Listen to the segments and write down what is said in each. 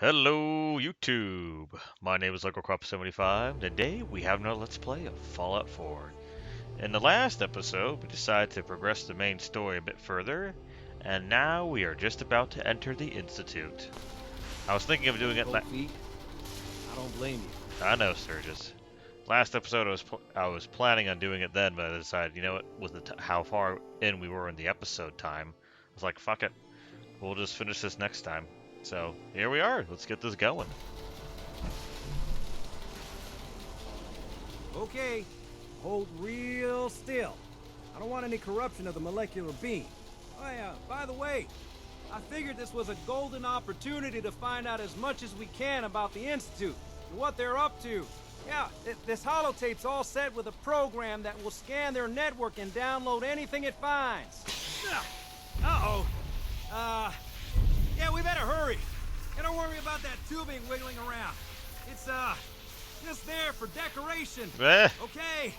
Hello, YouTube. My name is UncleCrop75, and today we have another Let's Play of Fallout 4. In the last episode, we decided to progress the main story a bit further, and now we are just about to enter the Institute. I was thinking of doing it Cold feet? I don't blame you. I know, Sturgis. Last episode, I was planning on doing it then, but I decided, you know what, with how far in we were in the episode time, I was like, fuck it, we'll just finish this next time. So, here we are. Let's get this going. Okay, hold real still. I don't want any corruption of the molecular beam. Oh yeah, by the way, I figured this was a golden opportunity to find out as much as we can about the Institute and what they're up to. Yeah, this holotape's all set with a program that will scan their network and download anything it finds. Uh-oh. Yeah, we better hurry. And don't worry about that tubing wiggling around. It's, just there for decoration. Eh. Okay.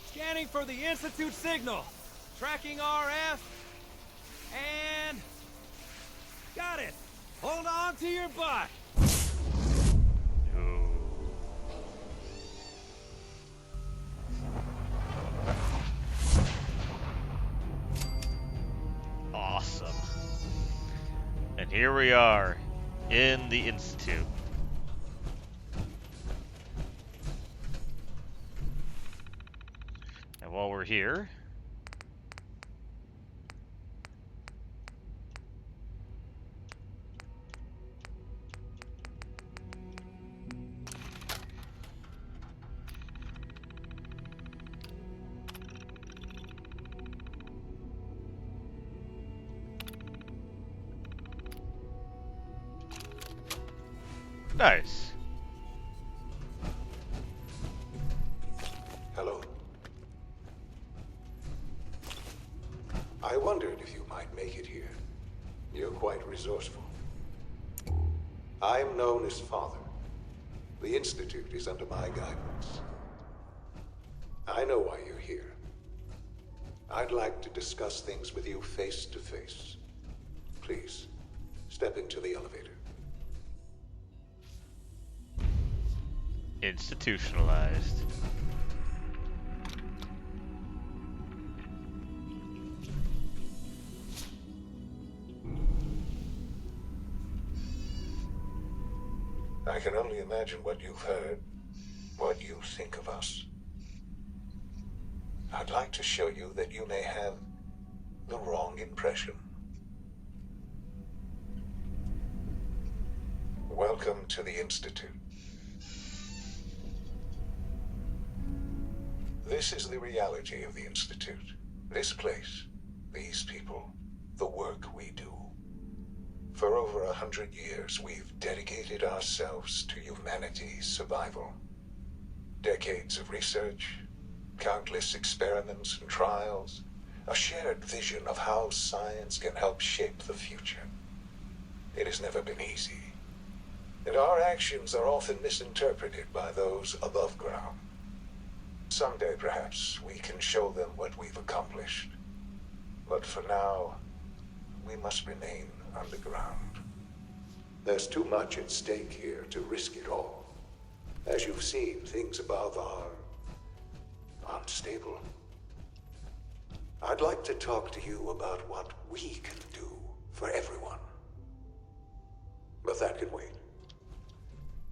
Scanning for the Institute signal. Tracking RF. And... got it. Hold on to your butt. Awesome. And here we are in the Institute. And while we're here, nice. Hello. I wondered if you might make it here. You're quite resourceful. I'm known as Father. The Institute is under my guidance. I know why you're here. I'd like to discuss things with you face to face. Please, step into the elevator. Institutionalized. I can only imagine what you've heard, what you think of us. I'd like to show you that you may have the wrong impression. Welcome to the Institute. This is the reality of the Institute. This place, these people, the work we do. For over 100 years, we've dedicated ourselves to humanity's survival. Decades of research, countless experiments and trials, a shared vision of how science can help shape the future. It has never been easy, and our actions are often misinterpreted by those above ground. Someday, perhaps, we can show them what we've accomplished. But for now, we must remain underground. There's too much at stake here to risk it all. As you've seen, things above are unstable. I'd like to talk to you about what we can do for everyone. But that can wait.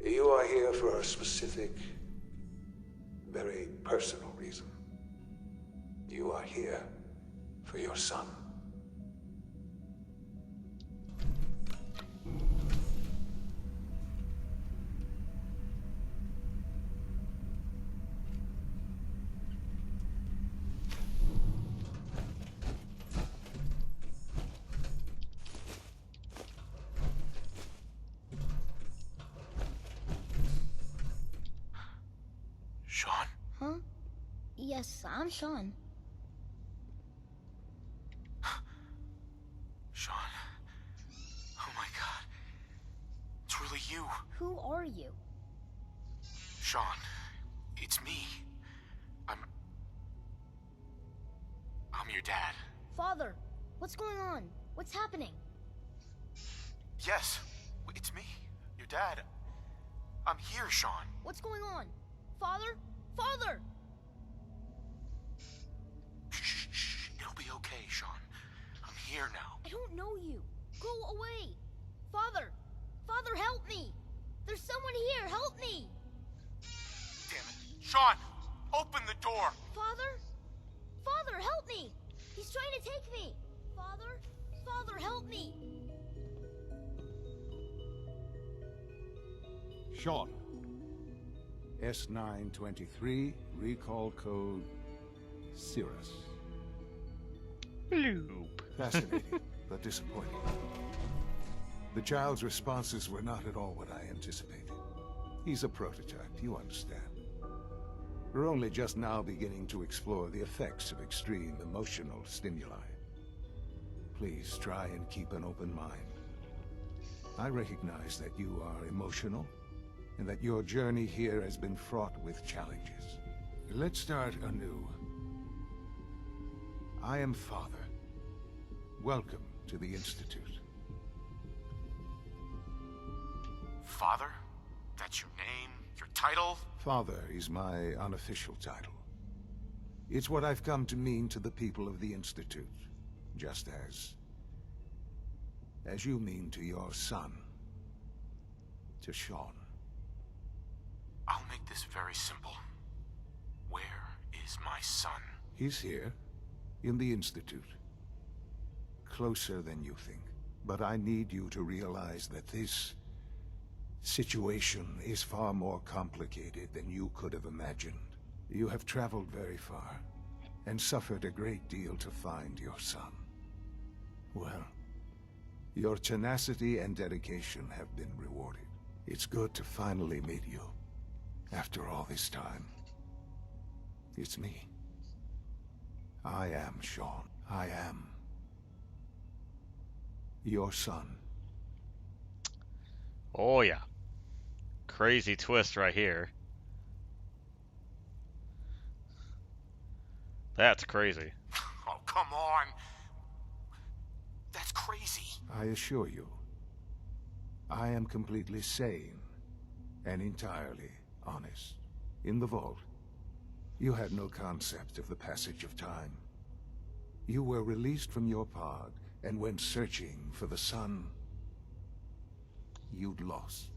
You are here for a specific, very personal reason. You are here for your son. Sean? Huh? Yes, I'm Sean. Sean? Oh my god. It's really you. Who are you? Sean, it's me. I'm your dad. Father, what's going on? What's happening? Yes, it's me. Your dad... I'm here, Sean. What's going on? Father? Father! Shh. It'll be okay, Sean. I'm here now. I don't know you. Go away. Father! Father, help me! There's someone here. Help me! Damn it. Sean! Open the door! Father? Father, help me! He's trying to take me! Father? Father, help me! Sean. S923, recall code Cirrus. Bloop. Fascinating, but disappointing. The child's responses were not at all what I anticipated. He's a prototype, you understand. We're only just now beginning to explore the effects of extreme emotional stimuli. Please try and keep an open mind. I recognize that you are emotional, and that your journey here has been fraught with challenges. Let's start anew. I am Father. Welcome to the Institute. Father? That's your name? Your title? Father is my unofficial title. It's what I've come to mean to the people of the Institute, just as you mean to your son, to Sean. I'll make this very simple. Where is my son? He's here, in the Institute. Closer than you think. But I need you to realize that this situation is far more complicated than you could have imagined. You have traveled very far, and suffered a great deal to find your son. Well, your tenacity and dedication have been rewarded. It's good to finally meet you. After all this time, it's me. I am Sean. I am your son. Oh yeah. Crazy twist right here. That's crazy. Oh, come on. That's crazy. I assure you, I am completely sane and entirely honest. In the vault, you had no concept of the passage of time. You were released from your pod and went searching for the son you'd lost.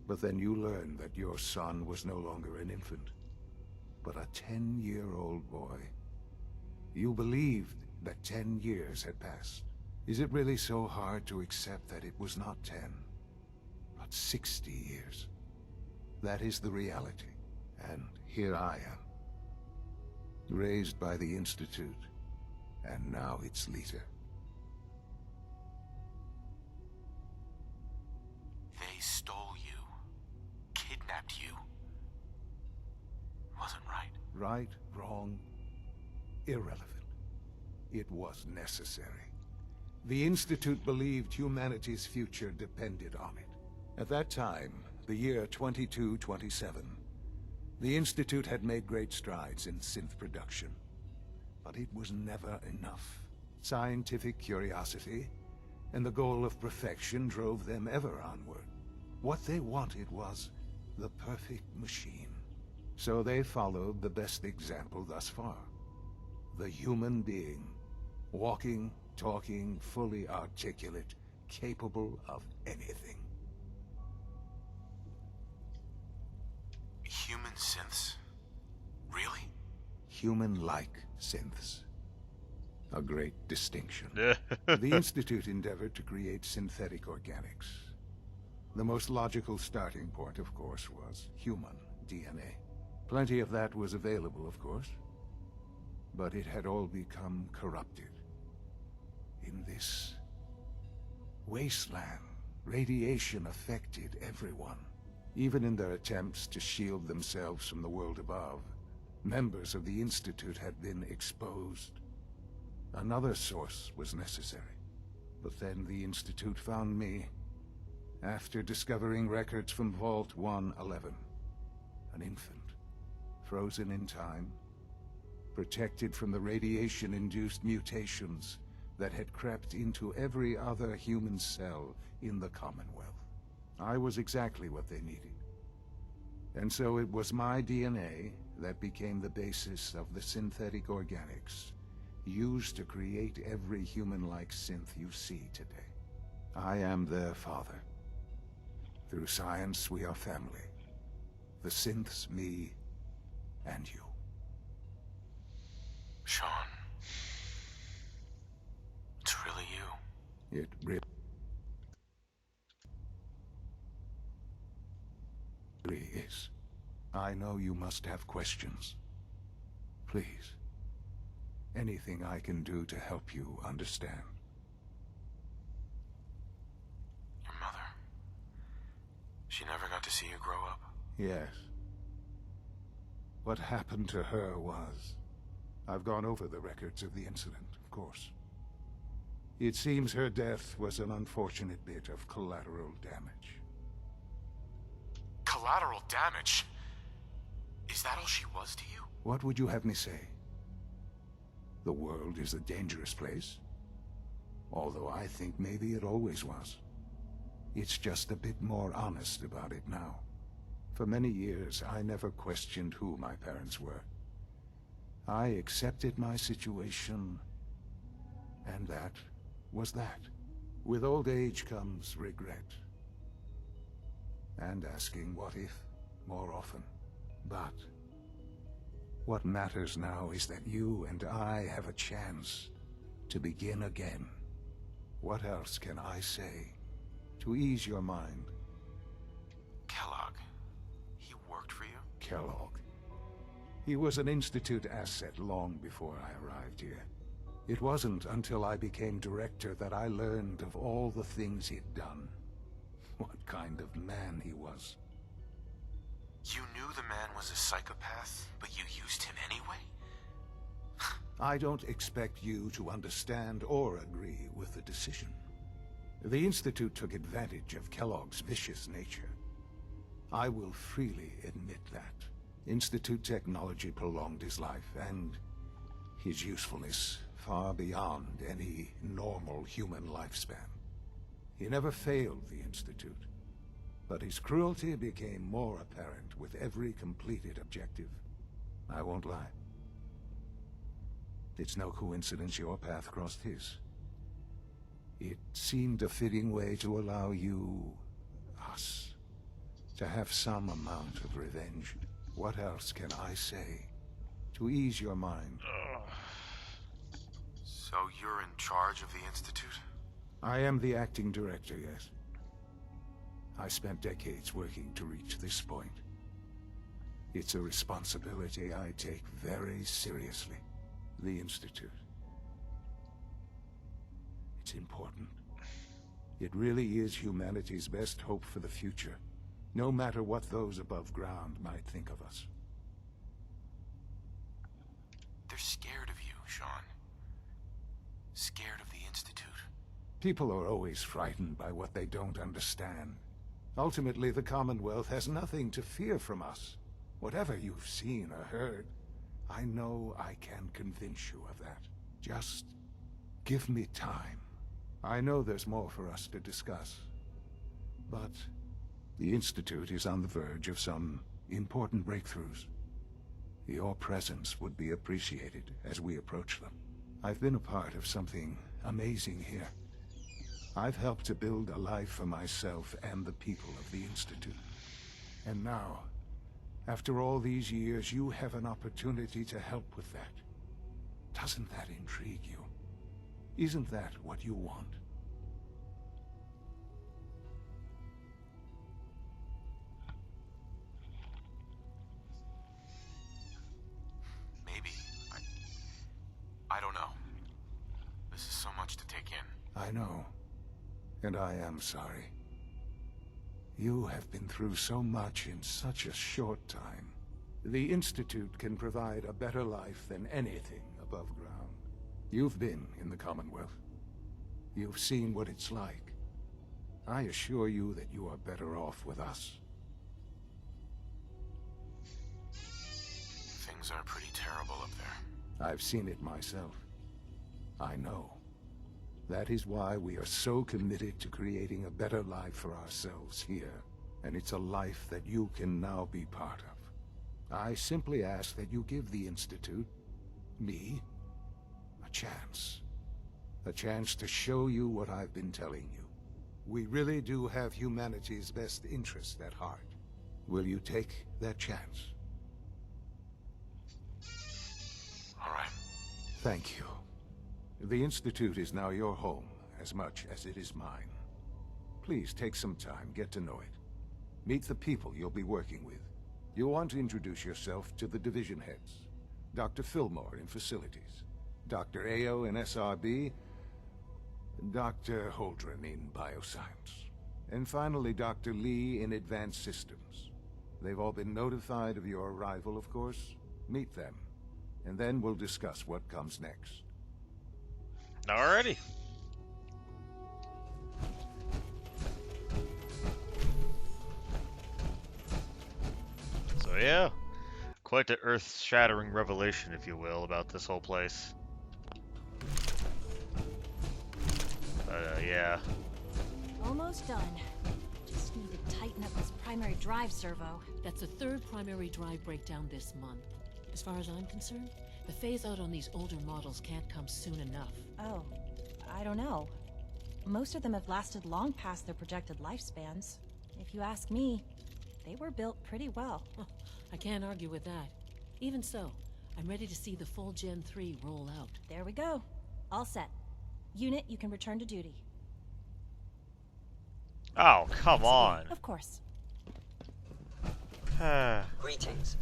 But then you learned that your son was no longer an infant, but a 10-year-old boy. You believed that 10 years had passed. Is it really so hard to accept that it was not 10, but 60 years? That is the reality, and here I am, raised by the Institute, and now its leader. They stole you. Kidnapped you. Wasn't right. Right, wrong, irrelevant. It was necessary. The Institute believed humanity's future depended on it. At that time, the year 2227, the Institute had made great strides in synth production. But it was never enough. Scientific curiosity and the goal of perfection drove them ever onward. What they wanted was the perfect machine. So they followed the best example thus far. The human being. Walking, talking, fully articulate, capable of anything. Human synths? Really? Human-like synths. A great distinction. The Institute endeavored to create synthetic organics. The most logical starting point, of course, was human DNA. Plenty of that was available, of course. But it had all become corrupted. In this wasteland, radiation affected everyone. Even in their attempts to shield themselves from the world above, members of the Institute had been exposed. Another source was necessary. But then the Institute found me, after discovering records from Vault 111. An infant, frozen in time, protected from the radiation-induced mutations that had crept into every other human cell in the Commonwealth. I was exactly what they needed. And so it was my DNA that became the basis of the synthetic organics used to create every human-like synth you see today. I am their father. Through science, we are family. The synths, me, and you. Sean. It's really you. It really is. I know you must have questions. Please. Anything I can do to help you understand. Your mother. She never got to see you grow up. Yes. What happened to her was... I've gone over the records of the incident, of course. It seems her death was an unfortunate bit of collateral damage. Collateral damage? Is that all she was to you? What would you have me say? The world is a dangerous place. Although I think maybe it always was. It's just a bit more honest about it now. For many years, I never questioned who my parents were. I accepted my situation, and that was that. With old age comes regret. And asking what if more often. But what matters now is that you and I have a chance to begin again. What else can I say to ease your mind? Kellogg. He worked for you? Kellogg. He was an Institute asset long before I arrived here. It wasn't until I became director that I learned of all the things he'd done. What kind of man he was. You knew the man was a psychopath, but you used him anyway? I don't expect you to understand or agree with the decision. The Institute took advantage of Kellogg's vicious nature. I will freely admit that. Institute technology prolonged his life, and his usefulness far beyond any normal human lifespan. He never failed the Institute, but his cruelty became more apparent with every completed objective. I won't lie. It's no coincidence your path crossed his. It seemed a fitting way to allow you, us, to have some amount of revenge. What else can I say to ease your mind? So you're in charge of the Institute? I am the acting director, yes. I spent decades working to reach this point. It's a responsibility I take very seriously. The Institute. It's important. It really is humanity's best hope for the future, no matter what those above ground might think of us. They're scared of you, Sean. Scared of the Institute. People are always frightened by what they don't understand. Ultimately, the Commonwealth has nothing to fear from us. Whatever you've seen or heard, I know I can convince you of that. Just give me time. I know there's more for us to discuss. But the Institute is on the verge of some important breakthroughs. Your presence would be appreciated as we approach them. I've been a part of something amazing here. I've helped to build a life for myself and the people of the Institute. And now, after all these years, you have an opportunity to help with that. Doesn't that intrigue you? Isn't that what you want? Maybe. I don't know. This is so much to take in. I know. And I am sorry. You have been through so much in such a short time. The Institute can provide a better life than anything above ground. You've been in the Commonwealth. You've seen what it's like. I assure you that you are better off with us. Things are pretty terrible up there. I've seen it myself. I know. That is why we are so committed to creating a better life for ourselves here. And it's a life that you can now be part of. I simply ask that you give the Institute, me, a chance. A chance to show you what I've been telling you. We really do have humanity's best interest at heart. Will you take that chance? All right. Thank you. The Institute is now your home, as much as it is mine. Please take some time, get to know it. Meet the people you'll be working with. You'll want to introduce yourself to the division heads. Dr. Fillmore in Facilities, Dr. Ayo in SRB, Dr. Holdren in Bioscience, and finally Dr. Lee in Advanced Systems. They've all been notified of your arrival, of course. Meet them, and then we'll discuss what comes next. Alrighty. So yeah, quite the earth-shattering revelation, if you will, about this whole place. Yeah. Almost done. Just need to tighten up this primary drive servo. That's the third primary drive breakdown this month. As far as I'm concerned, the phase-out on these older models can't come soon enough. Oh, I don't know. Most of them have lasted long past their projected lifespans. If you ask me, they were built pretty well. I can't argue with that. Even so, I'm ready to see the full Gen 3 roll out. There we go. All set. Unit, you can return to duty. Oh, come on. Of course. Greetings.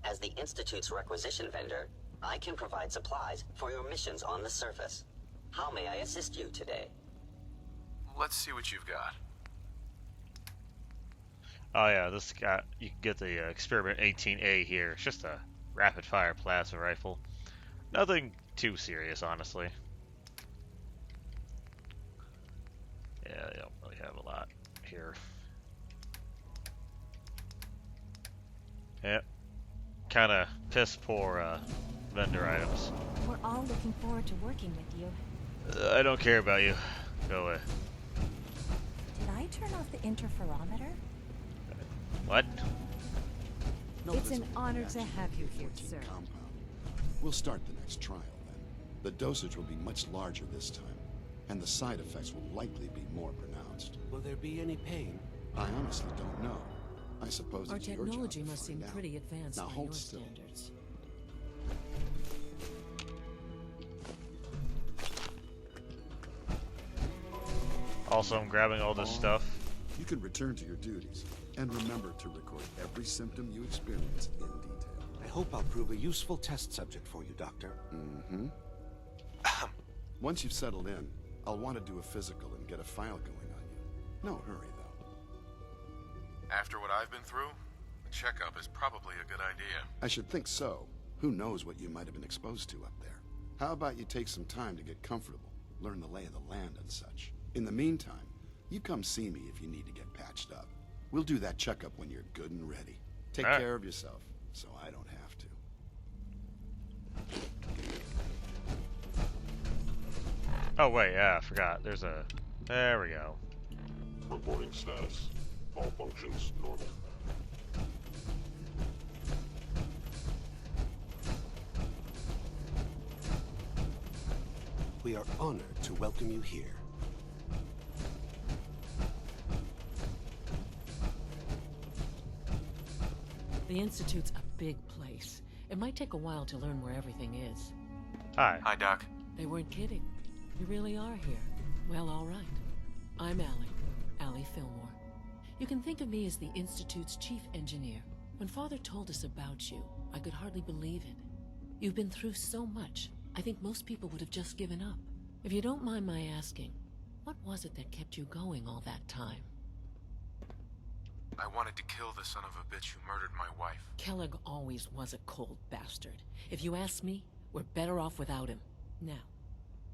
As the Institute's requisition vendor, I can provide supplies for your missions on the surface. How may I assist you today? Let's see what you've got. Oh yeah, this guy, you can get the Experiment 18A here. It's just a rapid-fire plasma rifle. Nothing too serious, honestly. Yeah, they don't really have a lot here. Yep. Kind of piss poor vendor items. We're all looking forward to working with you. I don't care about you. Go away. Did I turn off the interferometer? What? It's an honor to have you here, sir. Compound. We'll start the next trial then. The dosage will be much larger this time, and the side effects will likely be more pronounced. Will there be any pain? I honestly don't know. I suppose Our it's your job technology to must find seem out. pretty advanced Now by hold your still. standards. Also, I'm grabbing all this stuff. You can return to your duties, and remember to record every symptom you experience in detail. I hope I'll prove a useful test subject for you, Doctor. Mm-hmm. Once you've settled in, I'll want to do a physical and get a file going on you. No hurry, though. After what I've been through, a checkup is probably a good idea. I should think so. Who knows what you might have been exposed to up there. How about you take some time to get comfortable, learn the lay of the land and such. In the meantime, you come see me if you need to get patched up. We'll do that checkup when you're good and ready. Take All right. care of yourself, so I don't have to. Oh wait, yeah, I forgot. There's a... There we go. Reporting status. All functions normal. We are honored to welcome you here. The Institute's a big place. It might take a while to learn where everything is. Hi. Hi, Doc. They weren't kidding. You really are here. Well, all right. I'm Allie Fillmore. You can think of me as the Institute's chief engineer. When Father told us about you, I could hardly believe it. You've been through so much, I think most people would have just given up. If you don't mind my asking, what was it that kept you going all that time? I wanted to kill the son of a bitch who murdered my wife. Kellogg always was a cold bastard. If you ask me, we're better off without him. Now,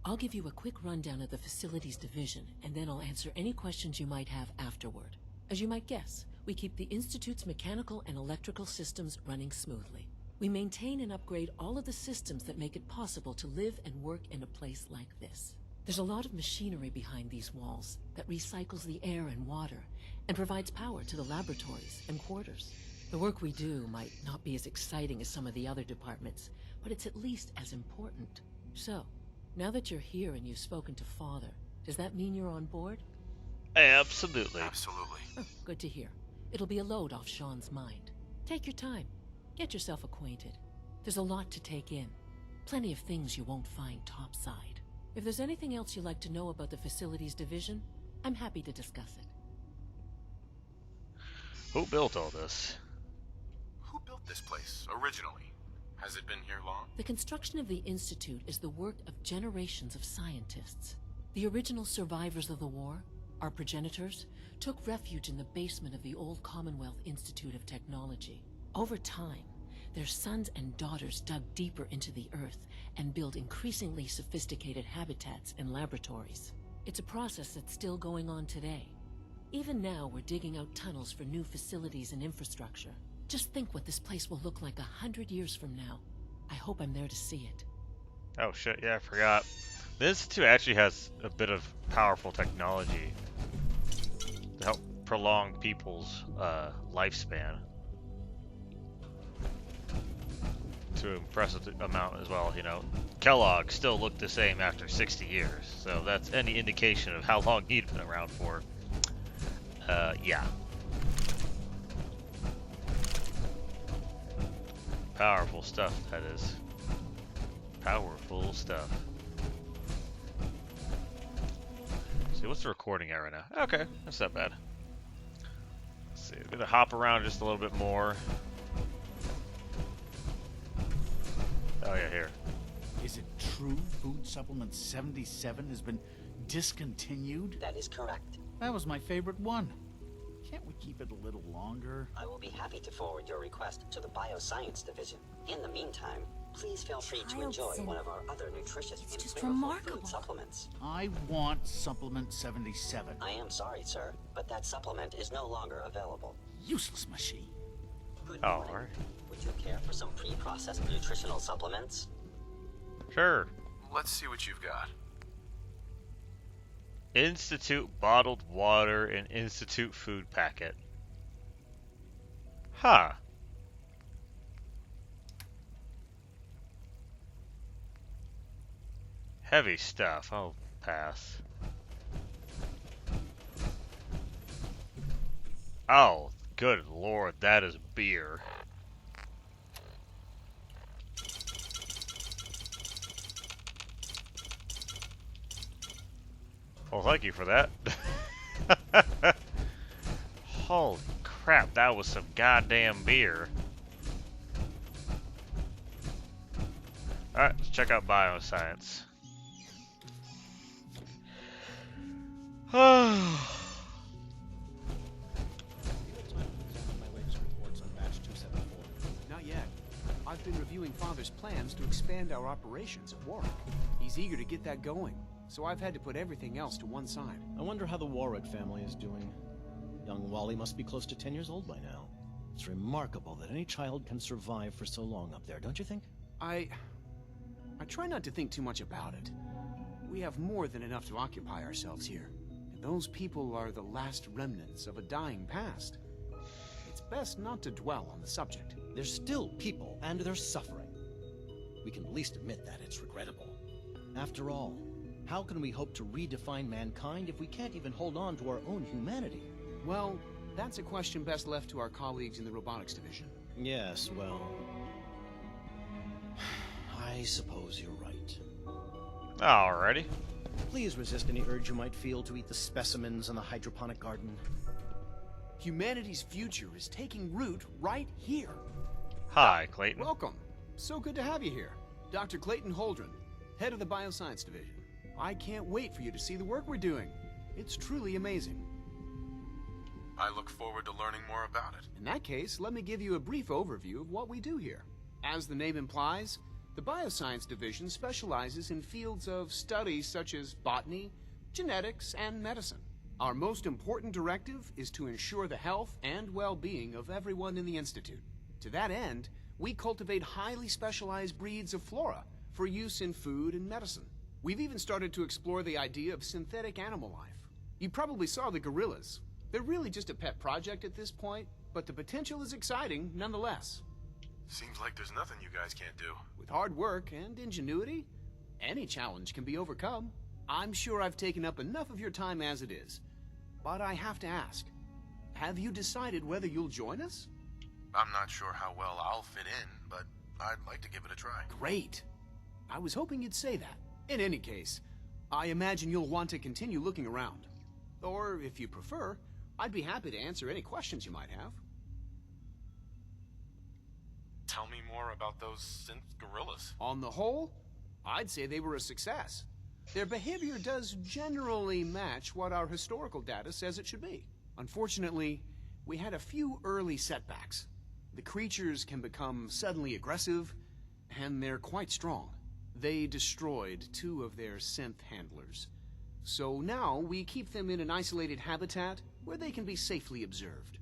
I'll give you a quick rundown of the facilities division, and then I'll answer any questions you might have afterward. As you might guess, we keep the Institute's mechanical and electrical systems running smoothly. We maintain and upgrade all of the systems that make it possible to live and work in a place like this. There's a lot of machinery behind these walls that recycles the air and water and provides power to the laboratories and quarters. The work we do might not be as exciting as some of the other departments, but it's at least as important. So, now that you're here and you've spoken to Father, does that mean you're on board? Absolutely. Absolutely. Oh, good to hear. It'll be a load off Sean's mind. Take your time. Get yourself acquainted. There's a lot to take in. Plenty of things you won't find topside. If there's anything else you'd like to know about the Facilities Division, I'm happy to discuss it. Who built all this? Who built this place originally? Has it been here long? The construction of the Institute is the work of generations of scientists. The original survivors of the war, our progenitors, took refuge in the basement of the old Commonwealth Institute of Technology. Over time, their sons and daughters dug deeper into the earth and built increasingly sophisticated habitats and laboratories. It's a process that's still going on today. Even now, we're digging out tunnels for new facilities and infrastructure. Just think what this place will look like 100 years from now. I hope I'm there to see it. Oh shit, yeah, I forgot. The Institute actually has a bit of powerful technology to help prolong people's lifespan. To an impressive amount as well, you know. Kellogg still looked the same after 60 years, so that's any indication of how long he'd been around for. Yeah. Powerful stuff, that is. Powerful stuff. See, what's the recording error now? Okay, that's not bad. Let's see, I'm gonna hop around just a little bit more. Oh yeah, here. Is it true Food Supplement 77 has been discontinued? That is correct. That was my favorite one. Can't we keep it a little longer? I will be happy to forward your request to the Bioscience Division. In the meantime, please feel free to enjoy one of our other nutritious and flavorful food supplements. I want Supplement 77. I am sorry, sir, but that supplement is no longer available. Useless machine. Good morning. Would you care for some pre-processed nutritional supplements? Sure. Let's see what you've got. Institute bottled water and Institute food packet. Huh. Heavy stuff. I'll pass. Oh, good lord, that is beer. Well, thank you for that. Holy crap, that was some goddamn beer. Alright, let's check out Bioscience. Not yet. I've been reviewing Father's plans to expand our operations at Warwick. He's eager to get that going, so I've had to put everything else to one side. I wonder how the Warwick family is doing. Young Wally must be close to 10 years old by now. It's remarkable that any child can survive for so long up there, don't you think? I try not to think too much about it. We have more than enough to occupy ourselves here. And those people are the last remnants of a dying past. It's best not to dwell on the subject. They're still people, and they're suffering. We can at least admit that it's regrettable. After all, how can we hope to redefine mankind if we can't even hold on to our own humanity? Well, that's a question best left to our colleagues in the Robotics Division. Yes, well... I suppose you're right. Alrighty. Please resist any urge you might feel to eat the specimens in the hydroponic garden. Humanity's future is taking root right here. Hi, Clayton. Welcome. So good to have you here. Dr. Clayton Holdren, head of the Bioscience Division. I can't wait for you to see the work we're doing. It's truly amazing. I look forward to learning more about it. In that case, let me give you a brief overview of what we do here. As the name implies, the Bioscience Division specializes in fields of study such as botany, genetics, and medicine. Our most important directive is to ensure the health and well-being of everyone in the Institute. To that end, we cultivate highly specialized breeds of flora for use in food and medicine. We've even started to explore the idea of synthetic animal life. You probably saw the gorillas. They're really just a pet project at this point, but the potential is exciting nonetheless. Seems like there's nothing you guys can't do. With hard work and ingenuity, any challenge can be overcome. I'm sure I've taken up enough of your time as it is. But I have to ask, have you decided whether you'll join us? I'm not sure how well I'll fit in, but I'd like to give it a try. Great. I was hoping you'd say that. In any case, I imagine you'll want to continue looking around. Or, if you prefer, I'd be happy to answer any questions you might have. Tell me more about those synth gorillas. On the whole, I'd say they were a success. Their behavior does generally match what our historical data says it should be. Unfortunately, we had a few early setbacks. The creatures can become suddenly aggressive, and they're quite strong. They destroyed 2 of their synth handlers. So now we keep them in an isolated habitat where they can be safely observed.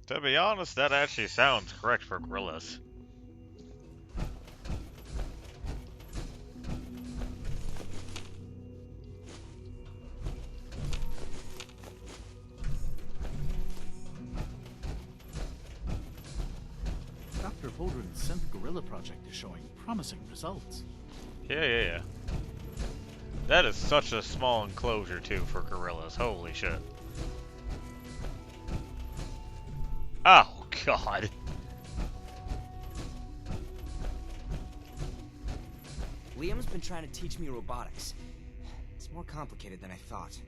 To be honest, that actually sounds correct for gorillas. Dr. Holdren's synth gorilla project is showing promising results. Yeah. That is such a small enclosure, too, for gorillas. Holy shit. Oh, God. Liam's been trying to teach me robotics. It's more complicated than I thought.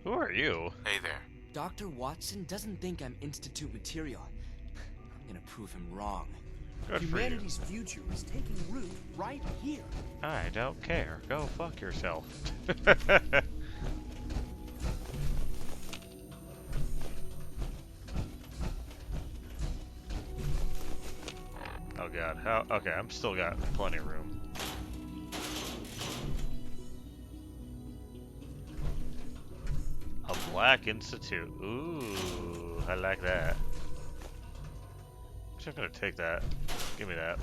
Who are you? Hey there. Dr. Watson doesn't think I'm Institute material. I'm gonna prove him wrong. Good Humanity's future is taking root right here. I don't care. Go fuck yourself. Oh god. How? Okay, I'm still got plenty of room. A Black Institute. Ooh, I like that. I'm gonna take that. Give me that.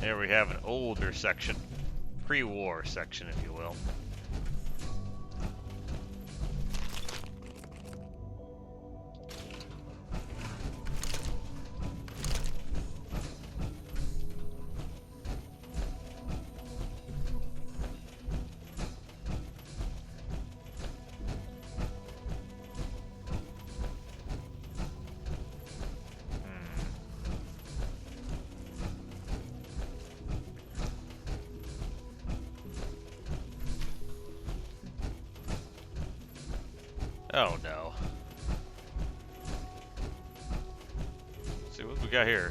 Here we have an older section. Pre-war section, if you will. Oh no. Let's see what we got here.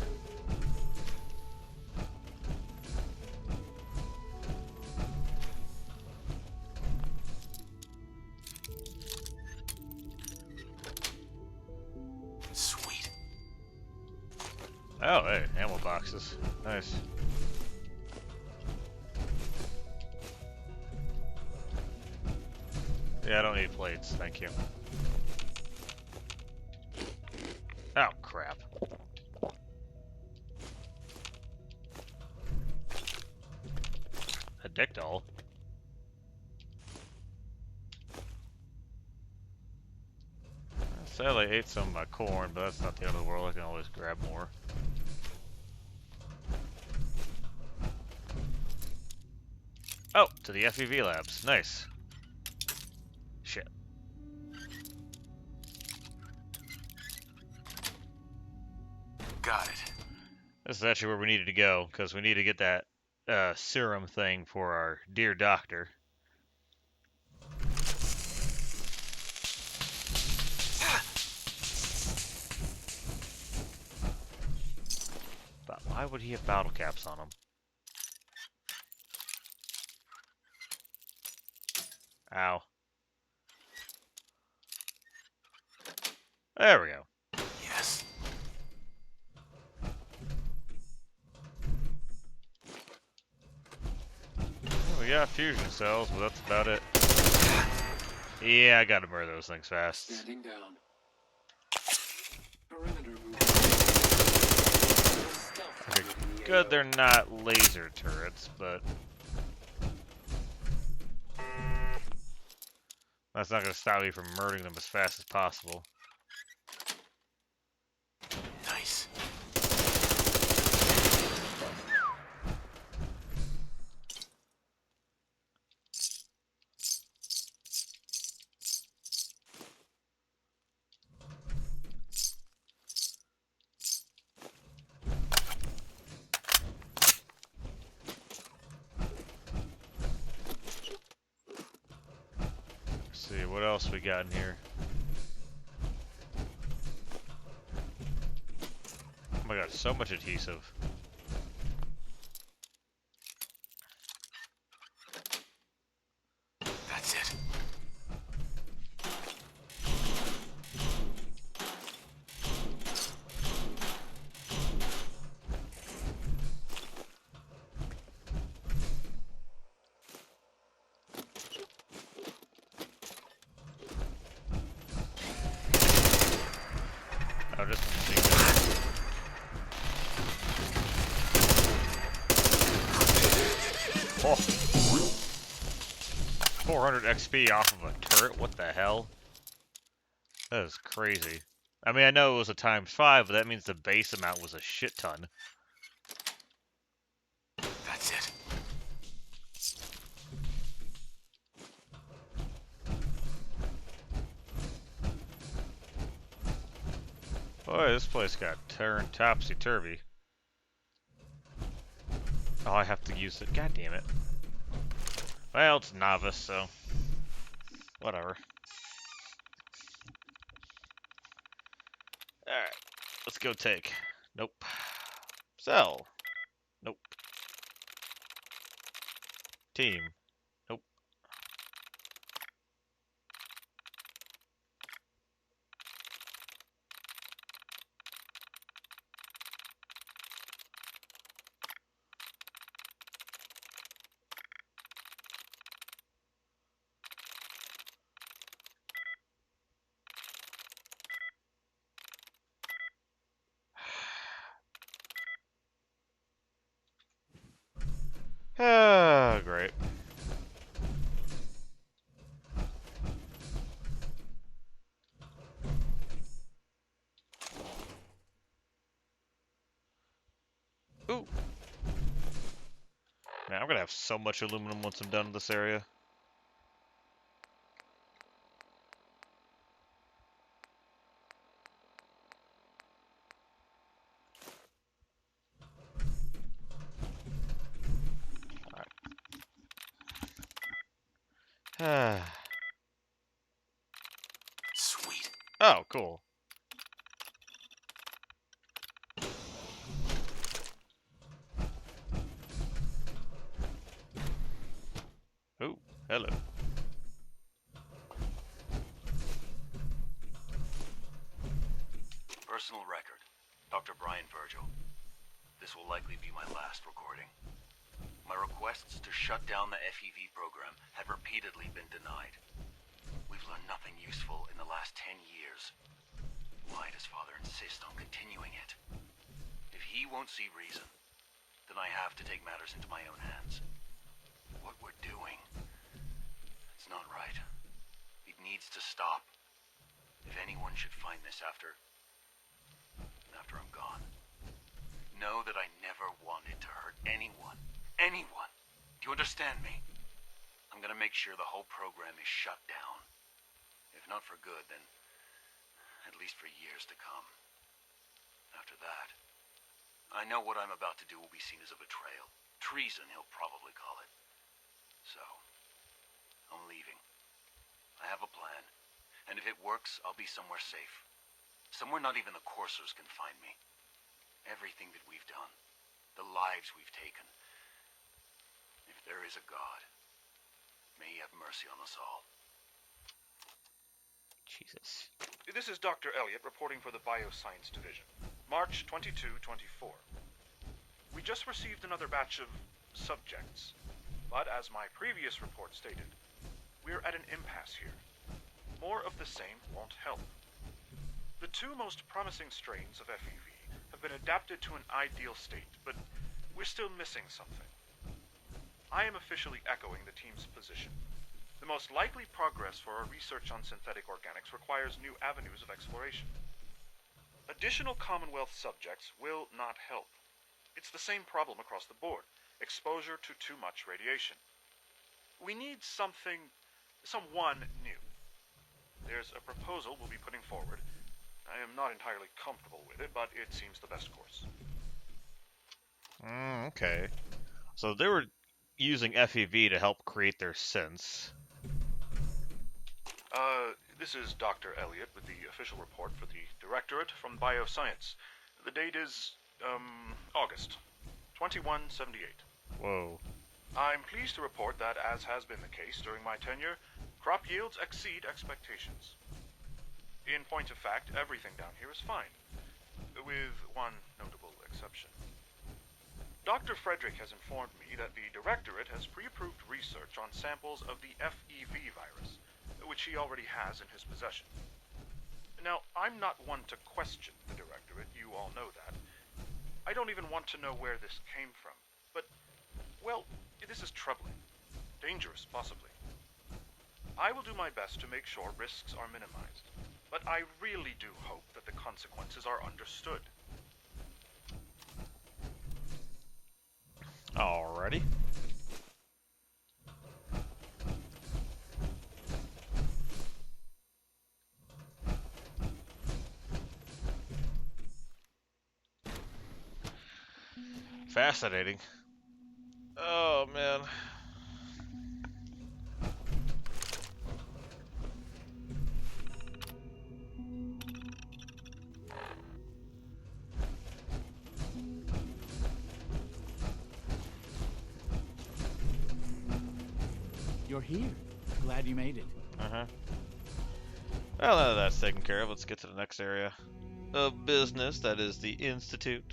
Sweet. Oh, hey, ammo boxes. Nice. Yeah, I don't need plates, thank you. Oh, crap. A dick doll? Sadly, I ate some of my corn, but that's not the end of the world. I can always grab more. Oh, to the FEV labs. Nice. Shit. Got it. This is actually where we needed to go, because we need to get that serum thing for our dear doctor. But why would he have bottle caps on him? Ow. There we go. Yes. Well, we got fusion cells, but that's about it. Yeah, I gotta murder those things fast. Standing down. Perimeter movement. Okay, good, they're not laser turrets, but that's not gonna stop me from murdering them as fast as possible. Nice. Let's see, what else we got in here? Oh my god, so much adhesive. That's it. Oh, just machine gun. Oh. 400 XP off of a turret, what the hell? That is crazy. I mean, I know it was a ×5, but that means the base amount was a shit ton. That's it. Boy, this place got turned topsy-turvy. Oh, I have to use it. God damn it. Well, it's novice, so whatever. Alright, let's go take. Nope. Sell. Nope. Team. Nope. Ah, great. Ooh. Man, I'm gonna have so much aluminum once I'm done with this area. Alright. Sweet. Oh, cool. Ooh, hello. Personal record, Dr. Brian Virgil. This will likely be my last recording. My requests to shut down the FEV program have repeatedly been denied. We've learned nothing useful in the last 10 years. Why does Father insist on continuing it? If he won't see reason, then I have to take matters into my own hands. What we're doing, it's not right. It needs to stop. If anyone should find this after I'm gone, know that I never wanted to hurt anyone. Anyone. Do you understand me? I'm gonna make sure the whole program is shut down. If not for good, then at least for years to come. After that, I know what I'm about to do will be seen as a betrayal. Treason, he'll probably call it. So, I'm leaving. I have a plan, and if it works, I'll be somewhere safe. Somewhere not even the Coursers can find me. Everything that we've done, the lives we've taken. If there is a God, may he have mercy on us all. Jesus. This is Dr. Elliot reporting for the Bioscience Division. March 22-24. We just received another batch of subjects. But as my previous report stated, we're at an impasse here. more of the same won't help. The two most promising strains of FEV have been adapted to an ideal state, but we're still missing something. I am officially echoing the team's position. The most likely progress for our research on synthetic organics requires new avenues of exploration. Additional Commonwealth subjects will not help. It's the same problem across the board: exposure to too much radiation. We need someone new. There's a proposal we'll be putting forward. I am not entirely comfortable with it, but it seems the best course. Okay. So they were using FEV to help create their synths. This is Dr. Elliot with the official report for the Directorate from Bioscience. The date is, August 2178. Whoa. I'm pleased to report that, as has been the case during my tenure, crop yields exceed expectations. In point of fact, everything down here is fine, with one notable exception. Dr. Frederick has informed me that the Directorate has pre-approved research on samples of the FEV virus, which he already has in his possession. Now, I'm not one to question the Directorate, you all know that. I don't even want to know where this came from, but, well, this is troubling. Dangerous, possibly. I will do my best to make sure risks are minimized, but I really do hope that the consequences are understood. Alrighty. Fascinating. Oh, man. You're here. Glad you made it. Uh-huh. Well, now that's taken care of. Let's get to the next area of business. That is the Institute.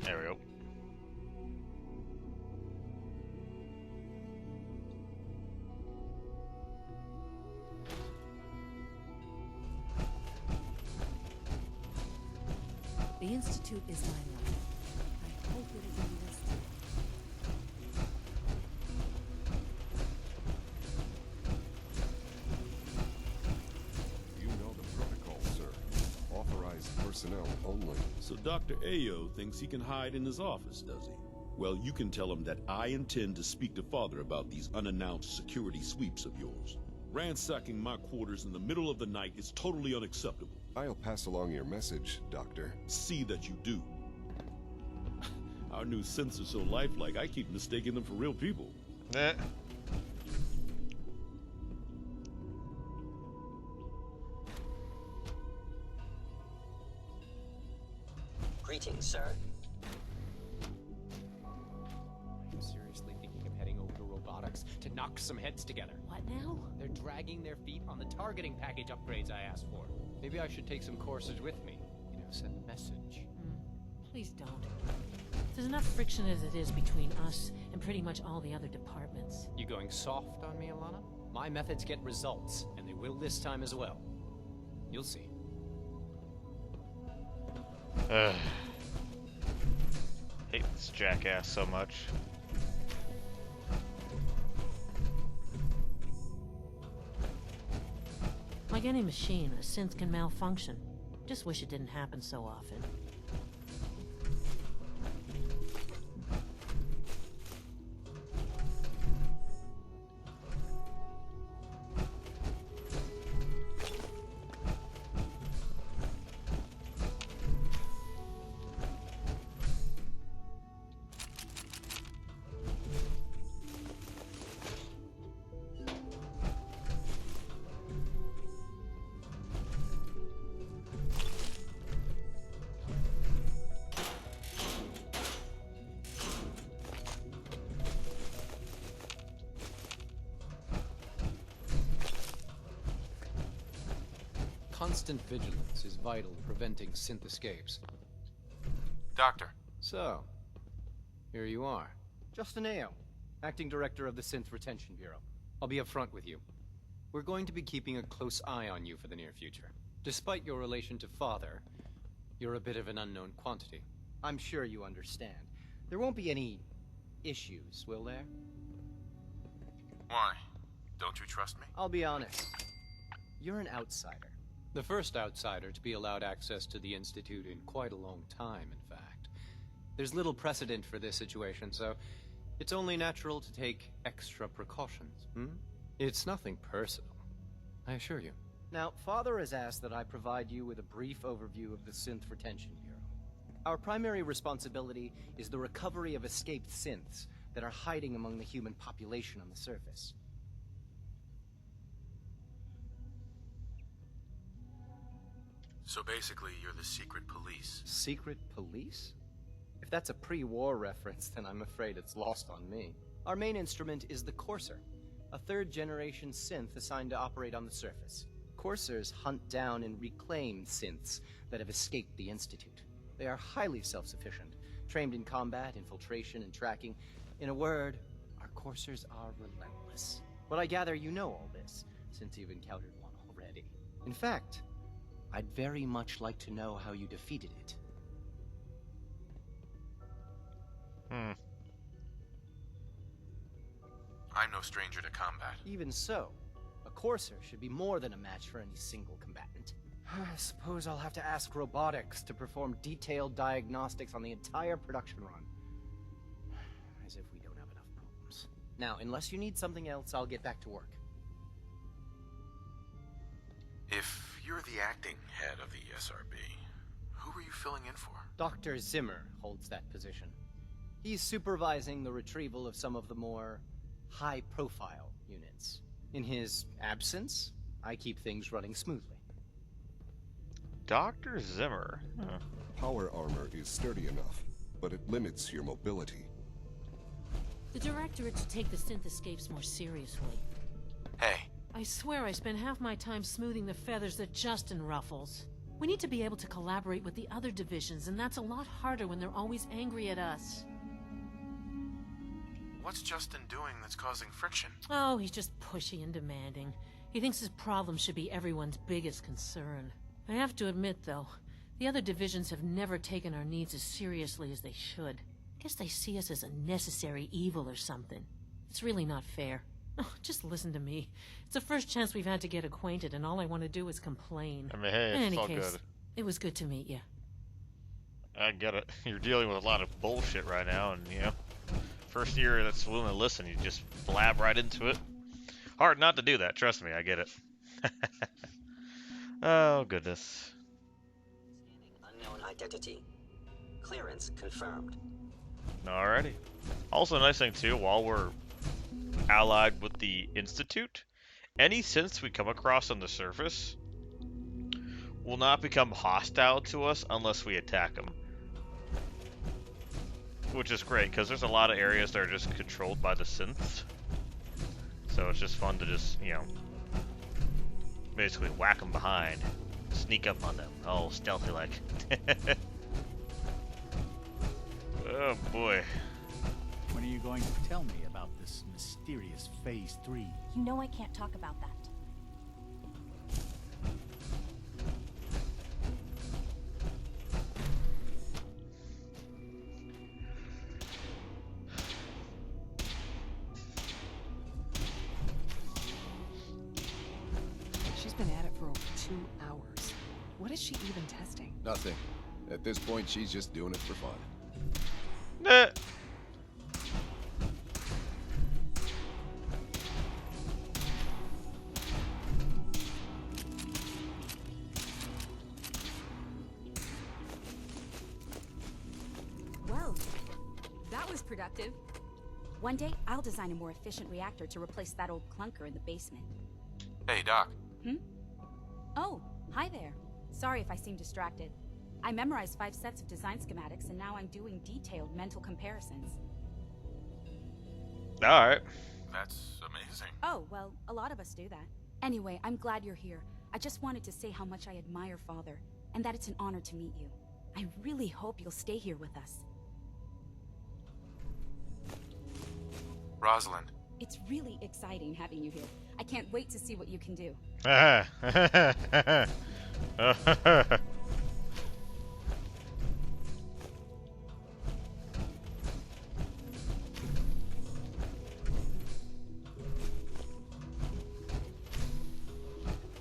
There we go. The Institute is my life. I hope it is in this too. You know the protocol, sir. Authorized personnel only. So Dr. Ayo thinks he can hide in his office, does he? Well, you can tell him that I intend to speak to Father about these unannounced security sweeps of yours. Ransacking my quarters in the middle of the night is totally unacceptable. I'll pass along your message, Doctor. See that you do. Our new synths are so lifelike, I keep mistaking them for real people. Greetings, sir. I'm seriously thinking of heading over to robotics to knock some heads together. What now? They're dragging their feet on the targeting package upgrades I asked for. Maybe I should take some courses with me. You know, send a message. Please don't. There's enough friction as it is between us and pretty much all the other departments. You going soft on me, Alana? My methods get results, and they will this time as well. You'll see. Hate this jackass so much. Like any machine, a synth can malfunction. Just wish it didn't happen so often. Constant vigilance is vital to preventing synth escapes. Doctor. So, here you are. Justin Ayo, Acting Director of the Synth Retention Bureau. I'll be upfront with you. We're going to be keeping a close eye on you for the near future. Despite your relation to Father, you're a bit of an unknown quantity. I'm sure you understand. There won't be any issues, will there? Why? Don't you trust me? I'll be honest. You're an outsider. The first outsider to be allowed access to the Institute in quite a long time, in fact. There's little precedent for this situation, so it's only natural to take extra precautions. It's nothing personal, I assure you. Now, Father has asked that I provide you with a brief overview of the Synth Retention Bureau. Our primary responsibility is the recovery of escaped synths that are hiding among the human population on the surface. So basically, you're the secret police. Secret police? If that's a pre-war reference, then I'm afraid it's lost on me. Our main instrument is the Courser, a third-generation synth assigned to operate on the surface. Coursers hunt down and reclaim synths that have escaped the Institute. They are highly self-sufficient, trained in combat, infiltration, and tracking. In a word, our Coursers are relentless. But I gather you know all this, since you've encountered one already. In fact, I'd very much like to know how you defeated it. I'm no stranger to combat. Even so, a Courser should be more than a match for any single combatant. I suppose I'll have to ask robotics to perform detailed diagnostics on the entire production run. As if we don't have enough problems. Now, unless you need something else, I'll get back to work. If you're the acting head of the SRB, who were you filling in for? Dr. Zimmer holds that position. He's supervising the retrieval of some of the more high-profile units. In his absence, I keep things running smoothly. Dr. Zimmer? Huh. Power armor is sturdy enough, but it limits your mobility. The Directorate should take the synth escapes more seriously. Hey. I swear I spend half my time smoothing the feathers that Justin ruffles. We need to be able to collaborate with the other divisions, and that's a lot harder when they're always angry at us. What's Justin doing that's causing friction? Oh, he's just pushy and demanding. He thinks his problem should be everyone's biggest concern. I have to admit, though, the other divisions have never taken our needs as seriously as they should. Guess they see us as a necessary evil or something. It's really not fair. Oh, just listen to me. It's the first chance we've had to get acquainted, and all I want to do is complain. I mean, hey, In it's any all case, good. It was good to meet you. I get it. You're dealing with a lot of bullshit right now, and, you know, first year that's willing to listen, you just blab right into it. Hard not to do that, trust me, I get it. Oh, goodness. Unknown identity. Clearance confirmed. Alrighty. Also, a nice thing, too, while we're allied with the Institute, any synths we come across on the surface will not become hostile to us unless we attack them. Which is great, because there's a lot of areas that are just controlled by the synths. So it's just fun to just, you know, basically whack them behind. Sneak up on them. Oh, stealthy like. Oh boy. When are you going to tell me about this mysterious Phase 3? You know I can't talk about that. She's been at it for over 2 hours. What is she even testing? Nothing. At this point, she's just doing it for fun. Nah. Well, that was productive. One day, I'll design a more efficient reactor to replace that old clunker in the basement. Hey, Doc. Oh, hi there. Sorry if I seem distracted. I memorized 5 sets of design schematics, and now I'm doing detailed mental comparisons. Alright. That's amazing. Oh, well, a lot of us do that. Anyway, I'm glad you're here. I just wanted to say how much I admire Father, and that it's an honor to meet you. I really hope you'll stay here with us. Rosalind, It's really exciting having you here. I can't wait to see what you can do.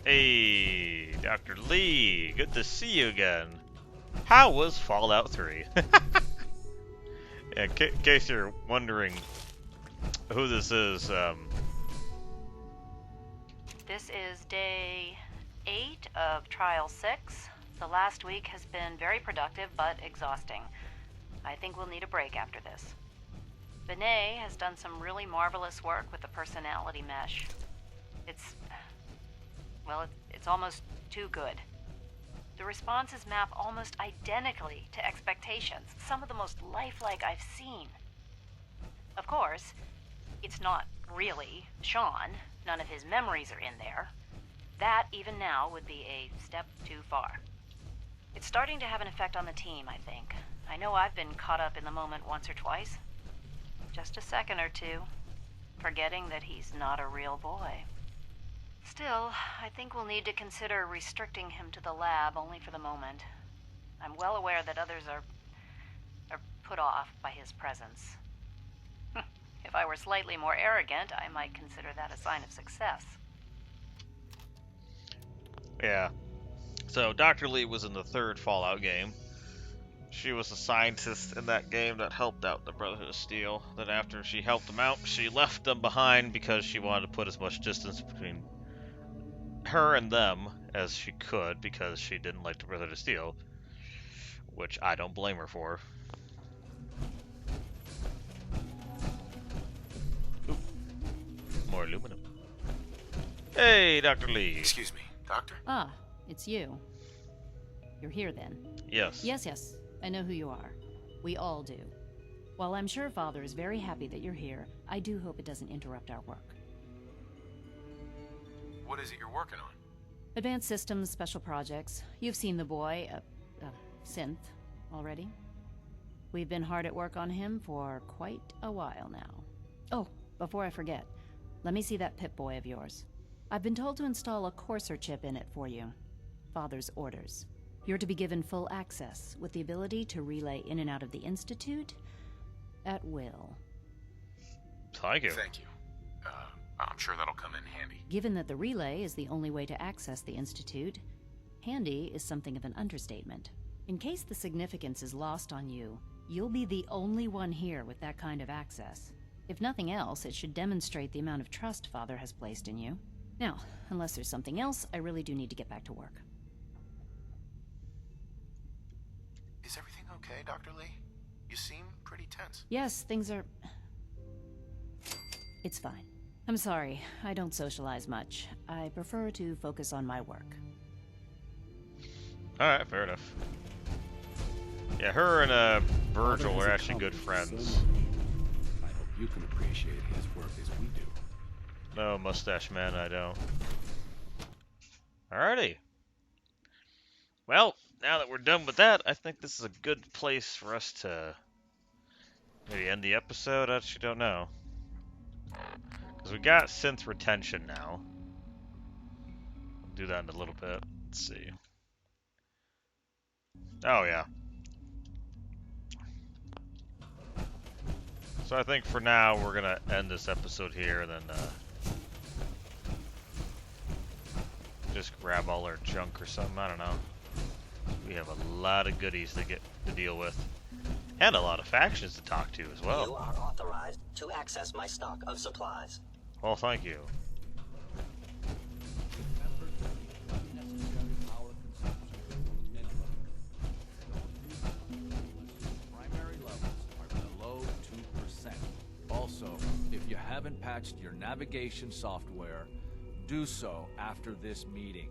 Hey, Dr. Lee, good to see you again. How was Fallout 3? In case you're wondering who this is, This is day 8 of Trial 6. The last week has been very productive but exhausting. I think we'll need a break after this. Vinay has done some really marvelous work with the personality mesh. It's almost too good. The responses map almost identically to expectations, some of the most lifelike I've seen. Of course, it's not really Sean. None of his memories are in there. That, even now, would be a step too far. It's starting to have an effect on the team, I think. I know I've been caught up in the moment once or twice. Just a second or two, forgetting that he's not a real boy. Still, I think we'll need to consider restricting him to the lab only for the moment. I'm well aware that others are put off by his presence. If I were slightly more arrogant, I might consider that a sign of success. yeah. So Dr. Lee was in the third Fallout game. She was a scientist in that game that helped out the Brotherhood of Steel. Then after she helped them out, she left them behind because she wanted to put as much distance between her and them as she could because she didn't like the Brotherhood of Steel, which I don't blame her for. Oop. More aluminum. Hey, Dr. Lee. Excuse me, Doctor? Ah, it's you. You're here then? Yes. Yes. I know who you are. We all do. While I'm sure Father is very happy that you're here, I do hope it doesn't interrupt our work. What is it you're working on? Advanced Systems Special Projects. You've seen the boy, Synth, already. We've been hard at work on him for quite a while now. Oh, before I forget, let me see that Pip-Boy of yours. I've been told to install a Courser chip in it for you. Father's orders. You're to be given full access, with the ability to relay in and out of the Institute at will. Thank you. Thank you. I'm sure that'll come in handy. Given that the relay is the only way to access the Institute, handy is something of an understatement. In case the significance is lost on you, you'll be the only one here with that kind of access. If nothing else, it should demonstrate the amount of trust Father has placed in you. Now, unless there's something else, I really do need to get back to work. Is everything okay, Dr. Lee? You seem pretty tense. Yes, things are... It's fine. I'm sorry, I don't socialize much. I prefer to focus on my work. Alright, fair enough. Yeah, her and Virgil are actually good friends. I hope you can appreciate his work as we do. No, Mustache Man, I don't. Alrighty. Well, now that we're done with that, I think this is a good place for us to maybe end the episode. I actually don't know. Because we got synth retention now. We'll do that in a little bit. Let's see. Oh, yeah. So I think for now we're going to end this episode here and then just grab all our junk or something. I don't know. We have a lot of goodies to deal with. And a lot of factions to talk to as well. You are authorized to access my stock of supplies. Well, thank you. Primary levels are below 2%. Also, if you haven't patched your navigation software, do so after this meeting.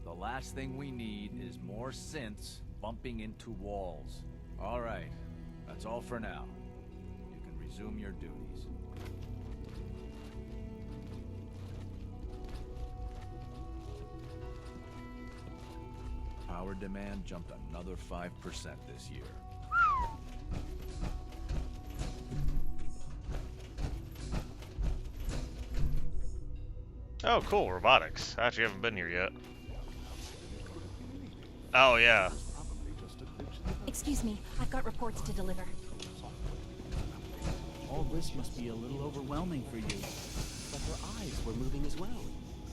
The last thing we need is more synths bumping into walls. All right, that's all for now. You can resume your duties. Power demand jumped another 5% this year. Oh, cool, robotics. I actually haven't been here yet. Oh, yeah. Excuse me, I've got reports to deliver. All this must be a little overwhelming for you. But her eyes were moving as well.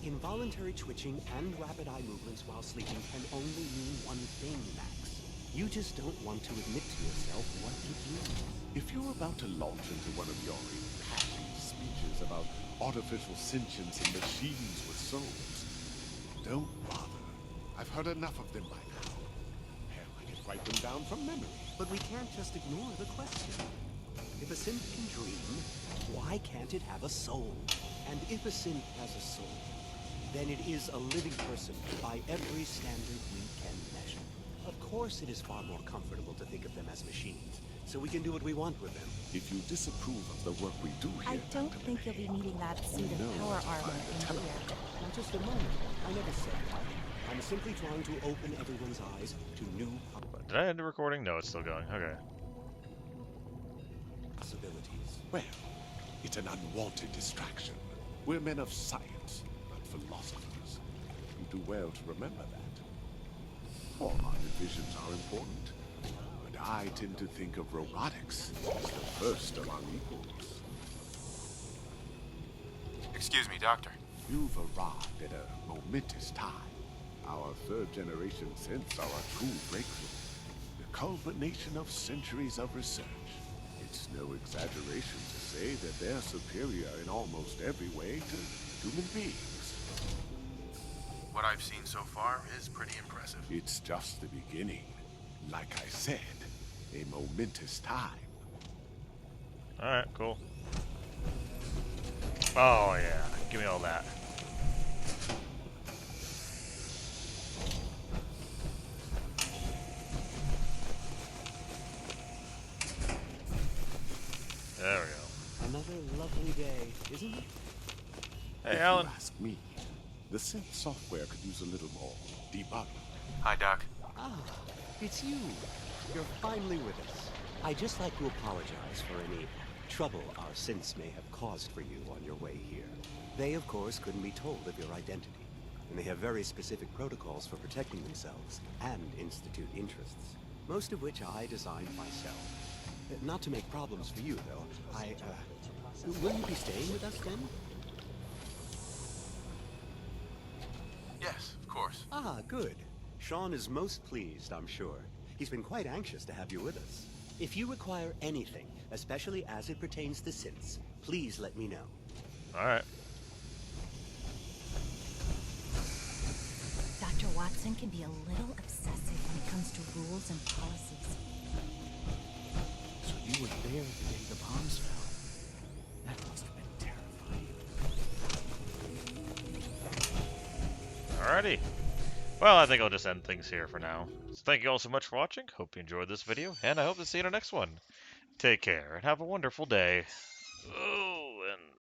Involuntary twitching and rapid eye movements while sleeping can only mean one thing, Max. You just don't want to admit to yourself what it means. If you're about to launch into one of your impassioned speeches about artificial sentience and machines with souls, don't bother. I've heard enough of them by now. Hell, I can write them down from memory. But we can't just ignore the question. If a synth can dream, why can't it have a soul? And if a synth has a soul, then it is a living person by every standard we can measure. Of course it is far more comfortable to think of them as machines, so we can do what we want with them. If you disapprove of the work we do here, I don't think you'll be needing that suit of power armor in here. Now just a moment. I never said that. I'm simply trying to open everyone's eyes to new Did I end the recording? No, it's still going. Okay. possibilities. well, it's an unwanted distraction. We're men of science, not philosophers. You do well to remember that. All our divisions are important, but I tend to think of robotics as the first among equals. Excuse me, Doctor. You've arrived at a momentous time. Our third-generation synths are a true breakthrough, the culmination of centuries of research. It's no exaggeration to say that they're superior in almost every way to human beings. What I've seen so far is pretty impressive. It's just the beginning. Like I said, a momentous time. Alright, cool. Oh, yeah. Give me all that. There we go. Another lovely day, isn't it? Hey, If Alan. you ask me, the synth software could use a little more debugging. Hi, Doc. Ah, it's you. You're finally with us. I'd just like to apologize for any trouble our synths may have caused for you on your way here. They, of course, couldn't be told of your identity, and they have very specific protocols for protecting themselves and Institute interests, most of which I designed myself. Not to make problems for you, though. Will you be staying with us then? Yes, of course. Ah, good. Sean is most pleased, I'm sure. He's been quite anxious to have you with us. If you require anything, especially as it pertains to synths, please let me know. Alright. Dr. Watson can be a little obsessive when it comes to rules and policies. So you were there the day the bombs fell. That must have been terrifying. Alrighty. Well, I think I'll just end things here for now. So thank you all so much for watching. Hope you enjoyed this video, and I hope to see you in the next one. Take care, and have a wonderful day.